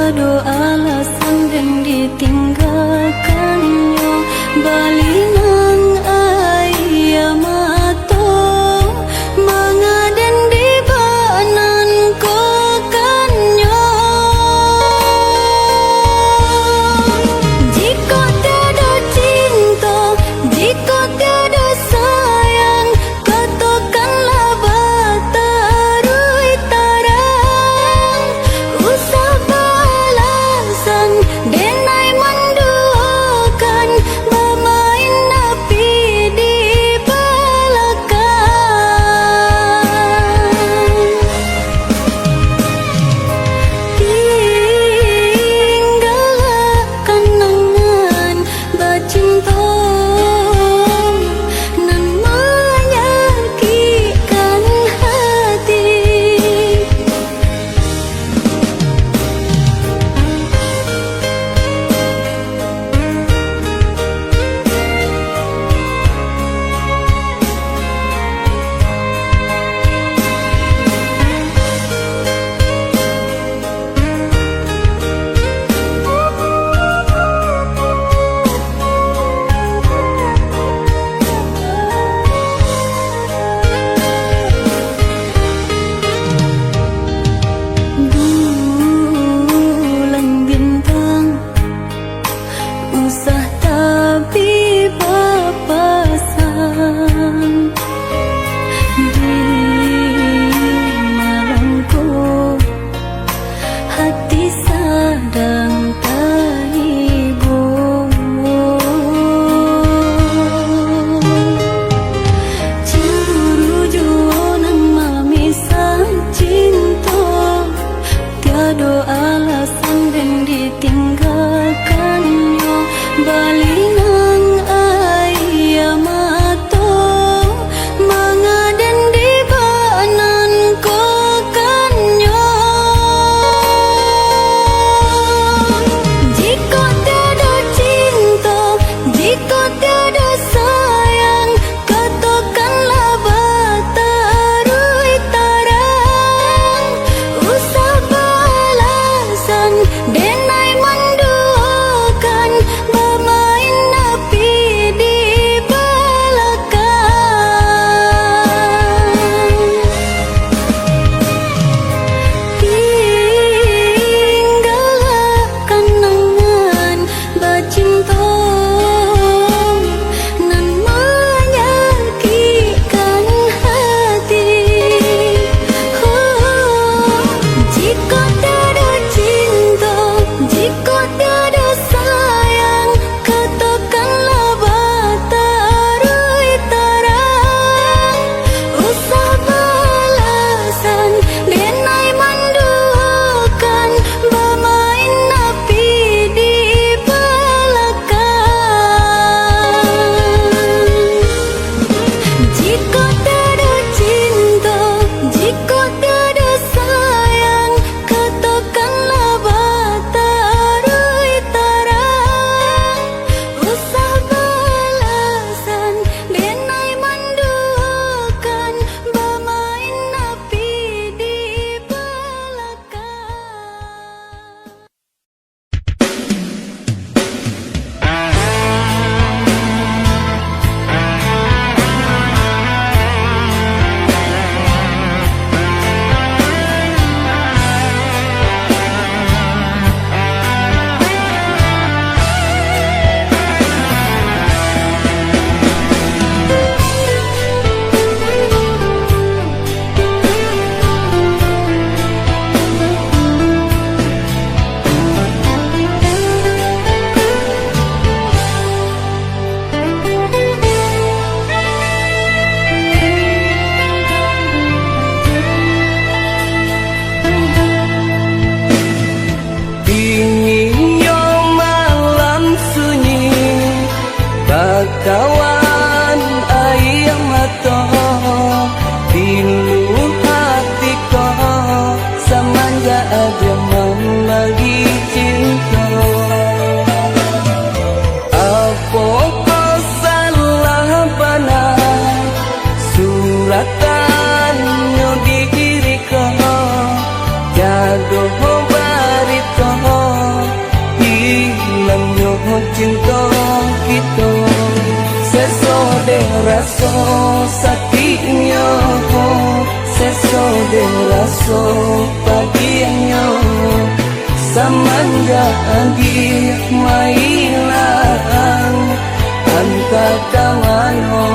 tiada alasan dan ditinggalkannya bali nang ayah mato mengaden di banan kokannya. Jika tiada cinta, jika tiada sayang, katakanlah batarui tarang. Usah balasan denai menduakan bermain api di belakang. Tinggallah kenangan bercinta nan menyakitkan hati. Bulan bintang usah tapi berpasang di malamku, hati sedang terhibur. Cemburu jua nan memisah cinta, tiada alasan dan ditinggalkannya bali nang ayah mato mengaden di banan kokannya. Jika tiada cinta, jika tiada sayang, katakanlah batarui tarang. Usah balasan denai menduakan bermain api di belakang. Tinggallah kenangan bercinta nan menyakitkan hati. Jika tiada cinta, jika tiada sayang, katakanlah batarui tarang. Usah balasan denai menduakan bermain api di belakang. Jika tiada cinta, jika tiada sayang, katakanlah batarui tarang. Usah balasan denai menduakan bermain api di belakang. Dingin yo malam sunyi, bakawan ayam mato pilu hatiku samanja aja membagi cinta. Apa kau salah benar suratan yo diriku jado barito cinta kita seso de raso sakitnya seso de raso paginya samanja andi mailan anta kamano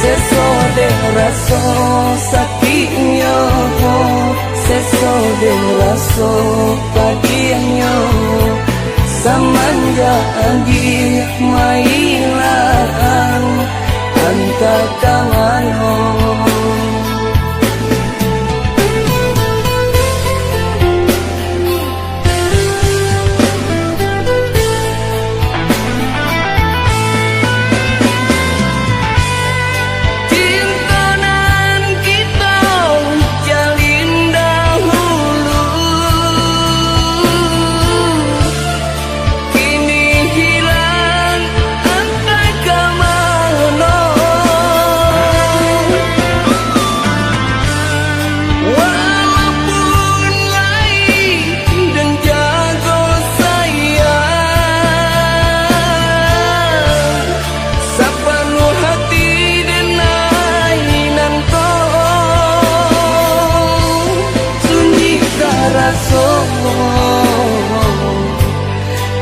seso de raso sakitnya seso de raso paginya samanja andi mailan anta kamano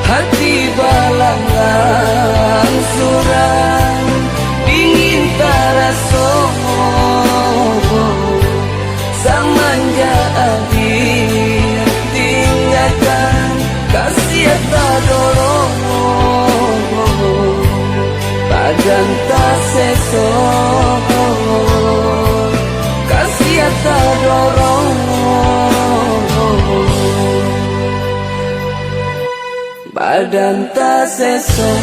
hati balangan suram ingin taraso samanja adi tinggalkan kasih tak dorong badan tak seso kasih tak dorong badan tak seso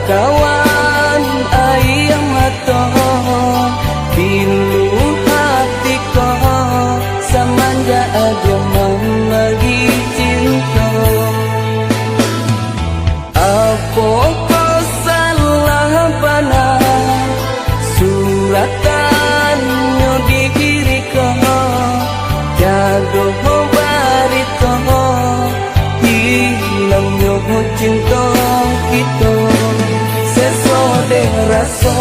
kawan ayam atau pilu hati kau samanja ada membagi cinta apa kau salah bana suratannya di diri kau jado barito hilangnya cinta kita raso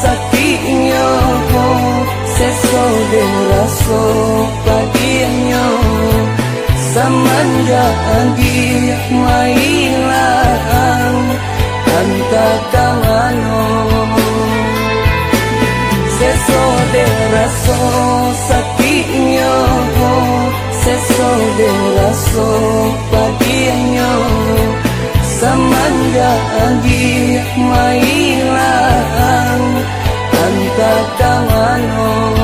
sakitnya seso de raso paginya samanja andi mailan anta kamano seso de raso sakitnya seso de raso paginya samanja andi mailan anta kamano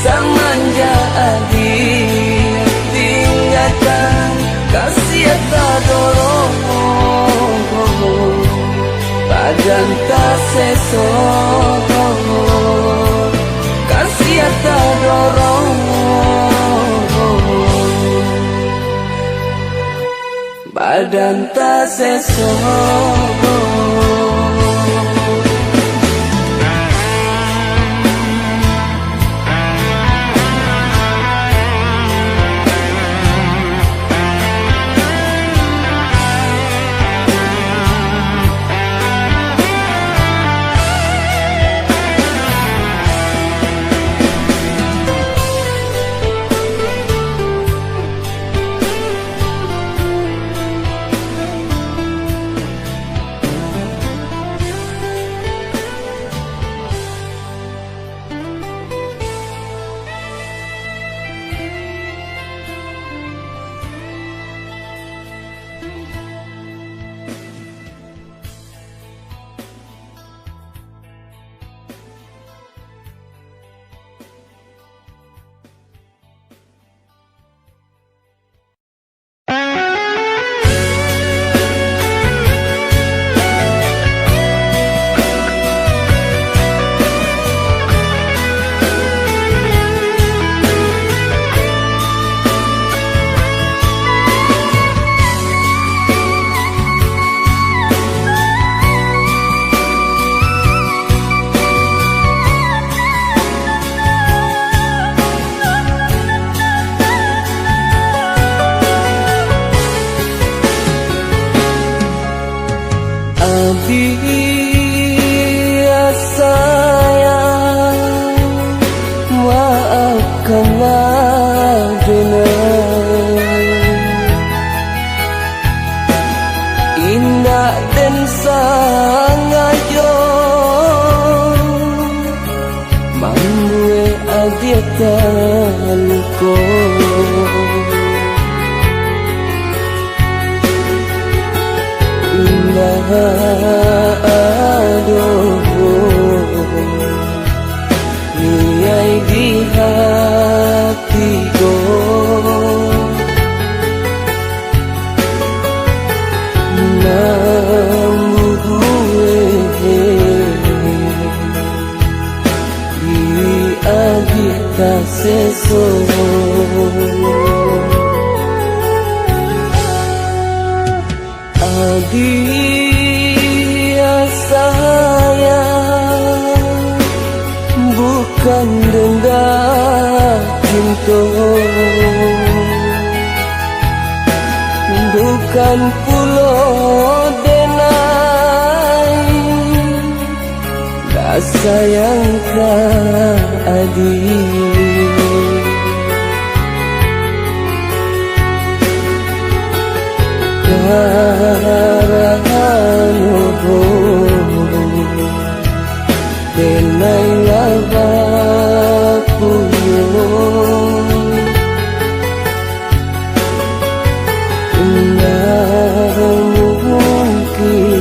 Samanja adi tinggalkan kasih tak dorong badan tak sesok kasih tak dorong badan tak sesok. Dia sayang, maafkanlah dengan indah dan sangayo mamue adiatanku aduh niai di hatiku namun gue di agita sesok dia sayang bukan dendam cinta bukan pulau denai dah sayangkan adik Karahanuhu Denailah bakuyo mungkin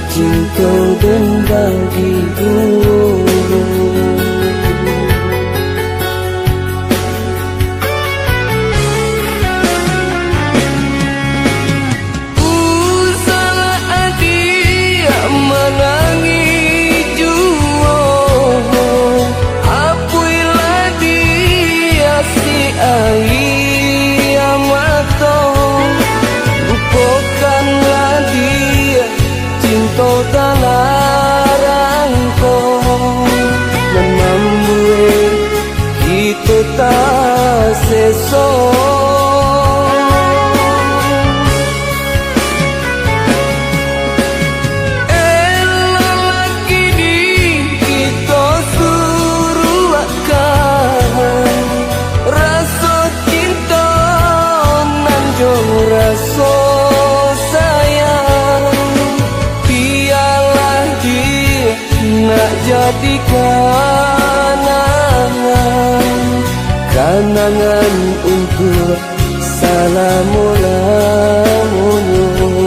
cinta dan bagiku jadikan kenangan untuk salamu-lamunyo.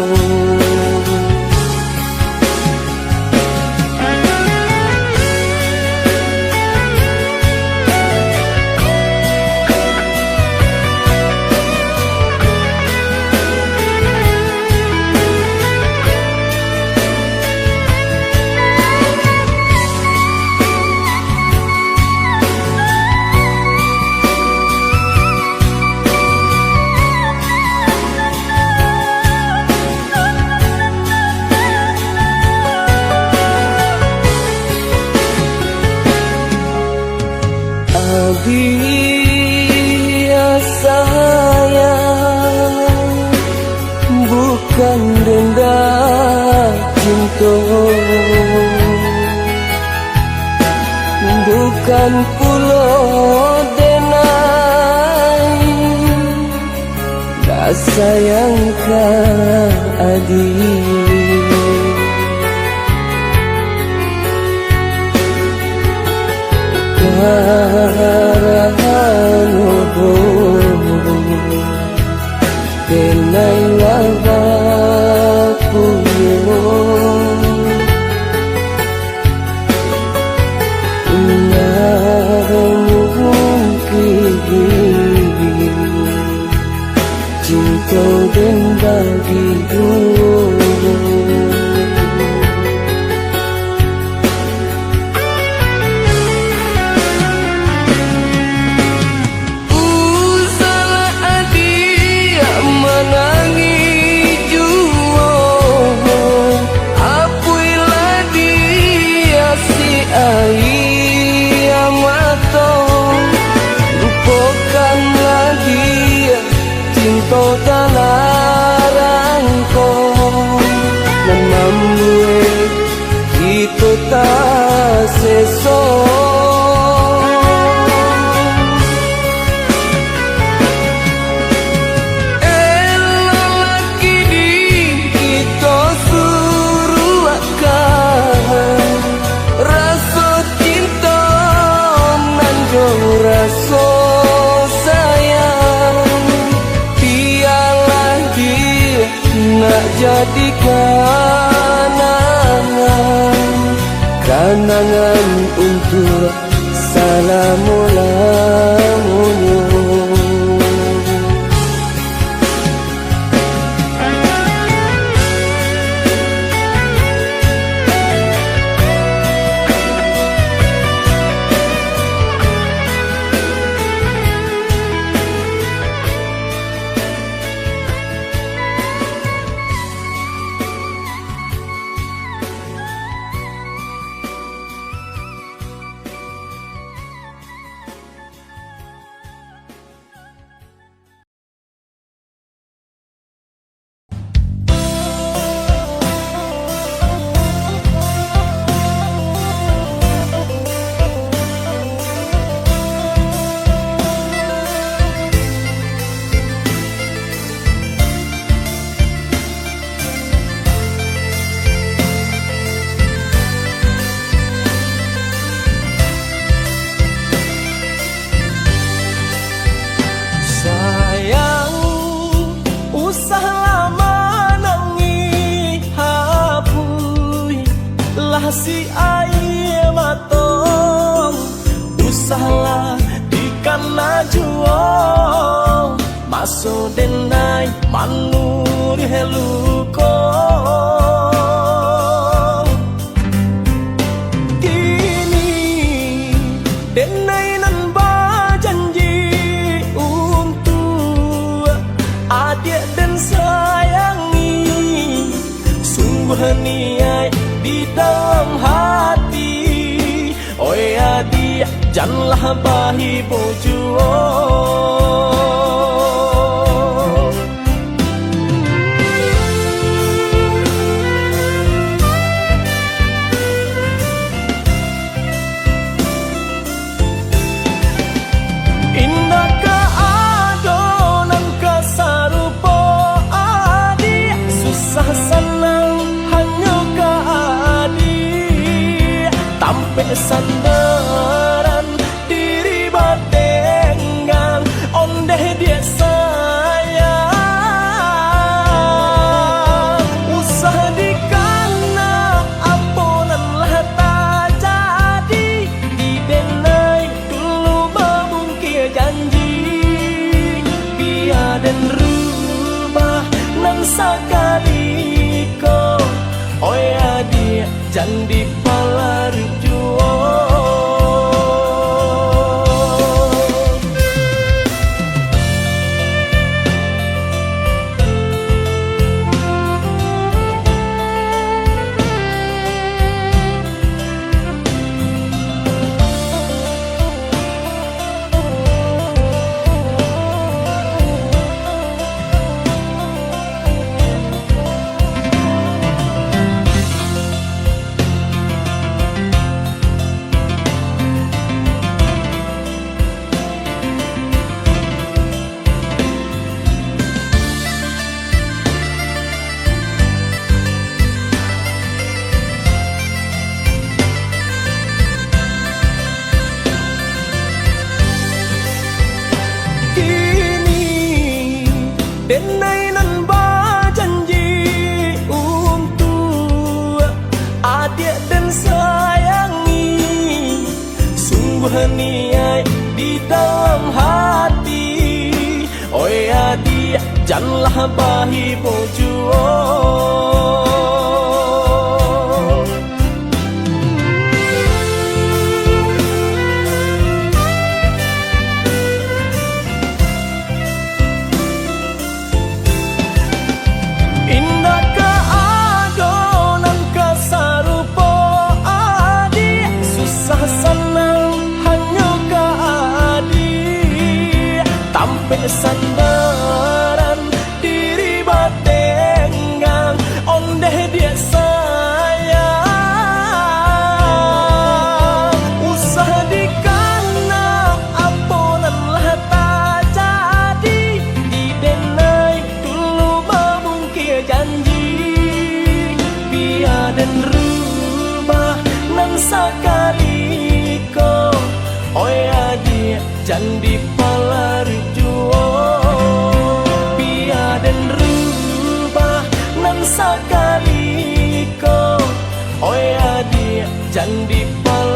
bukan pulau denai dah sayang ka adik karahanu denai wabapuyo cinta dan bagiku salah adia menangi juo apuilah dia si ayam atau lupakanlah dia cinta talarangko nan mamue kita tak seso elok di kita suruh akan rasa cinta nan jauh rasa nak jadikan kenangan untuk salamulamunya. Si air matong usahlah ikan najuo maso denai manur heluko kini denai nan berjanji untuk adik dan sayangi sungguh niat di dalam hati. Oi adik janganlah bahi bojuo indah keadonan kesarupo adik susah senang sampai sandaran diri batenggang ondeh dia sayang usah dikana ampunanlah tak jadi didenai dulu membungkir janji biar dan rubah nan sakali ko oi adik jandi palar dia dan sayangi, sungguh niat di dalam hati. Oi adik, janganlah bahi bojuo. Indah keadonan kasarupo adik, susah senang hanya keadik, tampil sandaran diri batenggang, ondeh dia sayang. Usah dikana aponanlah tak jadi, di denai dulu memungkir janji, biar dan rubah nan sakali ko. Oi adik, jandi pala rujuo, biar dan rubah nan sakali ko. Oi adik, jandi pala